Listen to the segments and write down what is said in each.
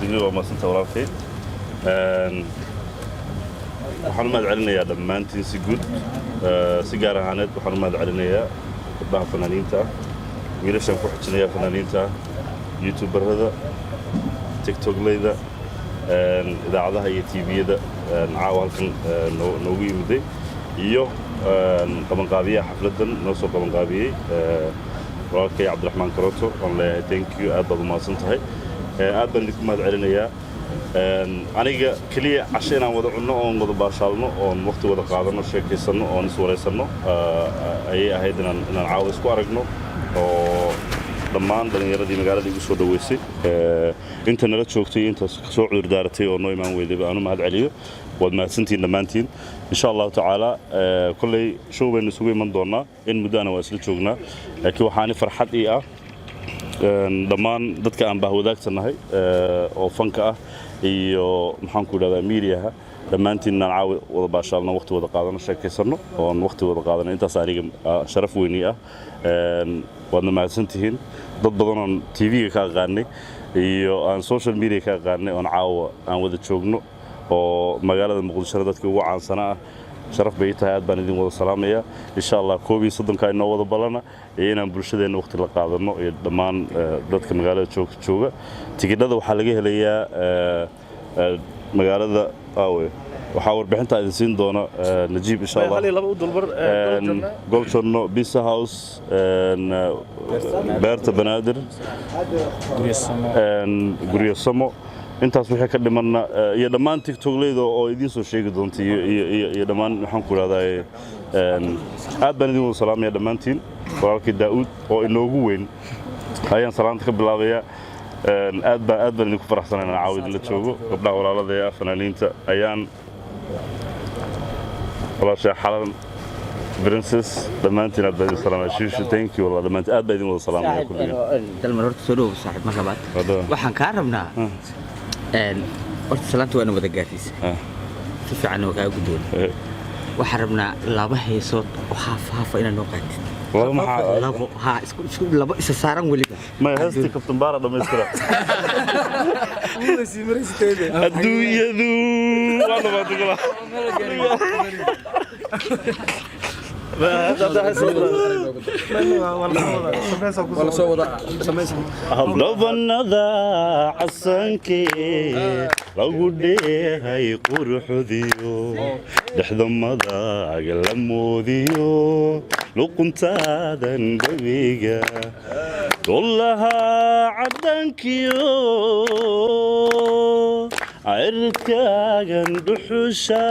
digniga ma santa walaalkay waxaan u mahad celinayaa dhammaantiin si guud si gaar ahaaneed waxaan u mahad celinayaa gabdhaha fanaaniinta wiilashan ku xijinaya fanaaniinta youtuberada tiktoklayda idaacadaha iyo tviyada caawa halkan noogu yimiday iyo qabanqaabiyaha xafladan noo soo qabanqaabiyey walaalkay cabdiraxmaan karoto waan leeyahay thank you aad baad u mahadsan tahay aad baan idinku mahad celinayaa aniga keliya casho inaan wada cunno oon wada baashaalno oon waqti wada qaadano sheekaysanno oon iswaraysanno ayay ahayd inaan caawa isku aragno oo dhammaan dhallinyaradii magaalada igu soo dhaweysay inta nala joogtay intaas soo cudur daaratay oo noo imaan weyday aanu mahad celiyo waad mahadsantiin dhammaantiin insha allahu tacaala kolley show baynu isugu iman doonaa in muddaana waa isla joognaa laakiin waxaani farxad ii ah dhammaan dadka aan bahwadaagsannahay oo fanka ah iyo maxaan ku idhahdaa miidiyaha dhammaantiin inaan caawi wada baashaalno waqti wada qaadano sheekaysanno oon waqti wada qaadano intaas aniga sharaf weynii ah waadna mahadsantihiin dad badanoon tv-ga ka aqaanay iyo aan social media ka aqaanay oon caawa aan wada joogno oo magaalada muqdisho dadkii ugu caansana ah sharaf bay tahay aad baan idin wada salaamayaa insha Allah 31 inoo wada balana inaan bulshadeena waqti la qaadano iyo dhammaan dadka magaalada jooga tigidhada waxa laga helayaa magaalada aawe waxa warbixinta idin siin doona Najiib insha Allah hali laba u dulbar Golchorno Pizza House Beerta Banaadir Guriyasamo intaas wixii ka dhimanna iyo dhammaan tiktoklayda oo idin soo sheegi doonta iyo dhammaan waxaan ku raadaay aad baan idin wada salaamaya dhammaantiin walaalkii Daawud oo inoogu weyn ayaan salaanta ka bilaabayaa aad baan idinku faraxsanahay inaan caawid la joogo gabdhaha walaalada fanaaniinta ayaan walaasha xalan princess dhammaantiin aad baan idin salaamaya shiishu thank you wallah dhammaantiin aad baan idin wada salaamaya kulligiin dalmar horta soo dhawow saaxiib mar labaad waxaan ka rabnaa horta salaanta waa wada gaarsiisa si fiican oo kaaga gudboon waxaan rabnaa laba heesood oo haafa inaan noo qaatid laba isa saaran weliba ma heesti kabtan baara dhamaystira adduunyadu waa dhabaatay hablabanada casankee lagu dheehay quruxdiyo dhexdamada la moodiyo luquntaadan gabiga wallaha cadankiyo cirkaagan dhuxusha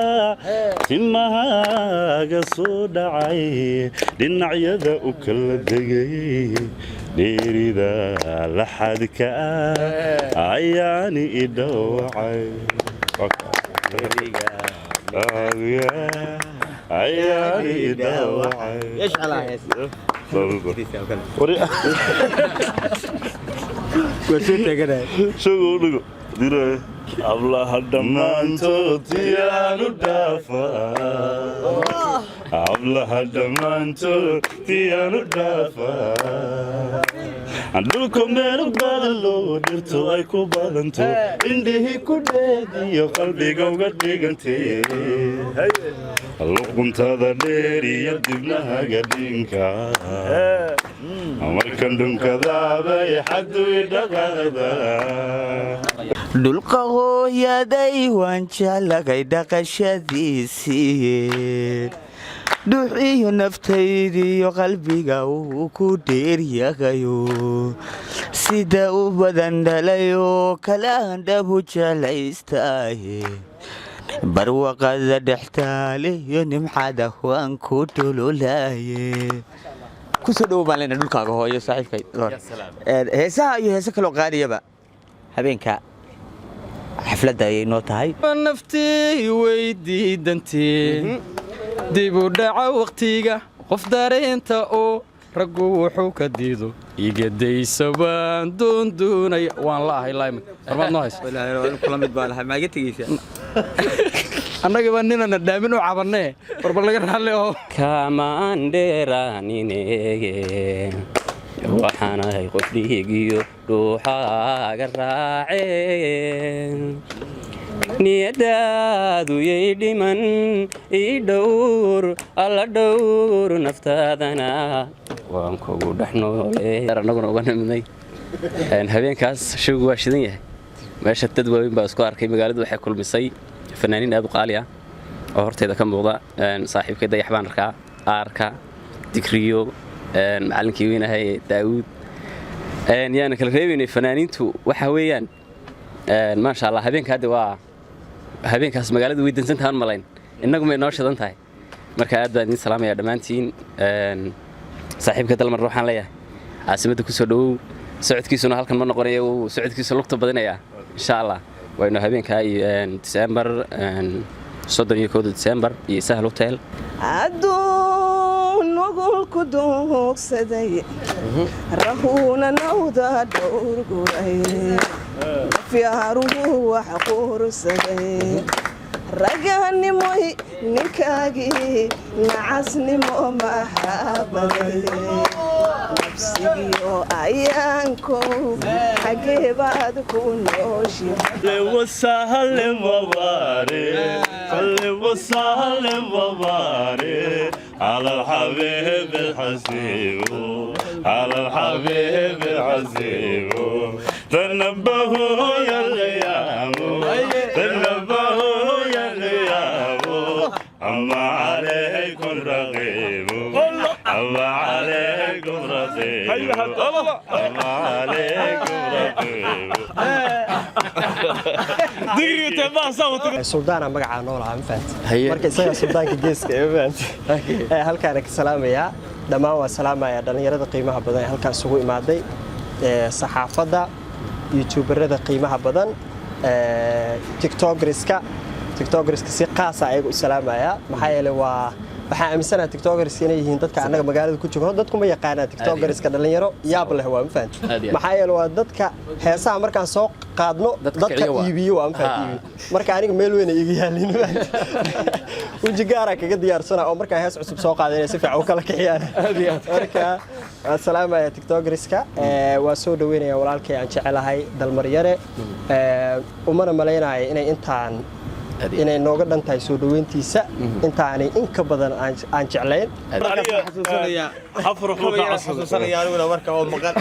timahaaga soo dhacay dhinacyada u kala degay dheerida laxadka ayaani idhowacay ayaani idhowacay ablaha dhammaantood yaanu dhaafaa ablaha dhammaantood yaanu dhaafaa dhulka meel badan loo dhirto ay ku badanto indhihii ku dheediyo qalbiga uga dhigantee luquntada dheer iyo dibnahaga dhinka markan dhunkadaabay xaddu idhaqaada dhulka hooyaday waan jeclagay dhaqashadiisii dhuuxiyo naftaydiyo qalbiga uu ku dheeryagayo sida u badan dhalayoo kalaan dhabu jeclaystaaye barwaqada dhextaale iyo nimcada waan ku dhululaaye kusoo dhowo baan leenahay dhulkaaga hooyo saaxiibkay heesaha iyo heese kaloo qaadiyaba habeenka xafladda ayay noo tahay naftii weydiidantii dib u dhaca waqtiga qof dareenta oo raggu wuxuu ka diido igadaysa baan doondoonaya waan la ahay layman farmaad noo hayso kula mid baa lahay maaga tegeysa annaga baa ninana dhaamin u cabannee warba laga raalle oo kamaan dheeraanine waxaanahay qof dhiigiyo dhuuxaaga raaceen niyadaadu yay dhiman ii dhowr alla dhowr naftaadana waan kugu dhex noole annaguna uga nimidnay habeenkaas showgu waa shidan yahay meesha dad waaweyn baa isku arkay magaaladu waxay kulmisay fanaaniin aad u qaali ah oo horteeda ka muuqda saaxiibkay dayax baan arkaa digriyo macallinkii weynahay daawuud yaana kala reebaynay fanaaniintu waxa weeyaan maasha allah habeenka hadda waa habeenkaas magaaladu way dansantahan malayn innagu may noo shidan tahay marka aad baan idiin salaamayaa dhammaantiin saaxiibka dalmar waxaan leeyahay caasimadda ku soo dhowow socodkiisuna halkan ma noqonayo uu socodkiisa lugta badinayaa insha allah waynu habeenkaa December 31 December iyo Sahal Hotel adduun nugulku doogsaday rahuuna nawda dhowrguray fiyaaruhu wax quursaday raganimoy ninkaagii nacasnimo maxaabaday nafsigiyo ayaanko xageebaad ku nooshihay وسهل مبارك على الحبيب الحسيب على الحبيب الحسيب تنبهوا يا الأيام تنبهوا يا الأيام أما عليكم رقيب أما عليكم رقيب أما عليكم رقيب سلطان magaca noolaha ma fahanti marka isaga suldaanka geeska ee fahanti halkaan ka salaamaya dhamaan waa salaamaya dhalinyarada qiimaha badan ee halkaan isugu imaaday saxaafada youtuberada qiimaha badan tiktokerska si qaas ah ayagu salaamaya maxaa yeelay waa waxaan aaminsanahay tiktokerska inay yihiin dadka anaga magaalada ku joogo dadku ma yaqaanaan tiktokerska dhalinyaro yaab leh waa ma fahanti maxaa yeelay waa dadka heesaha markaan soo qaadno dadka iibiyo waa ma fahanti marka aniga meel weyn iga yaalin uji gaara kaga diyaarsana oo markaan hees cusub soo qaadanay si fiican u kala kixiyaan marka salaamaya tiktokerska waa soo dhaweynaya walaalkay aan jecelahay dalmar yare umana maleynaayo inay intaan inay nooga dhantahay soo dhaweyntiisa intaanay in ka badan aan jeclayn xasuusanaya afar xubin xasuusanaya aniguna marka oo maqan